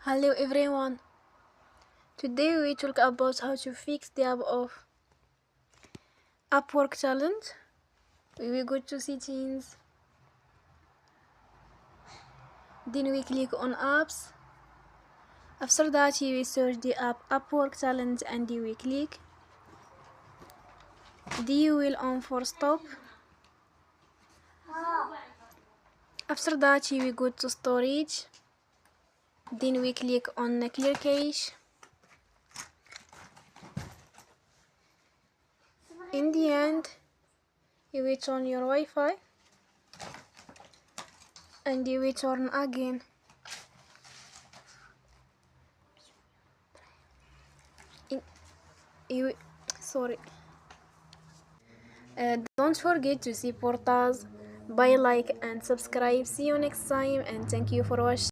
Hello everyone. Today we talk about how to fix the app of Upwork challenge. We will go to settings. Then we click on apps. After that we search the app Upwork challenge and we click. Then you will on for stop. After that we go to storage. Then we click on clear cache. In the end, you will turn your Wi-Fi and you will turn again. Don't forget to support us by like and subscribe. See you next time and thank you for watching.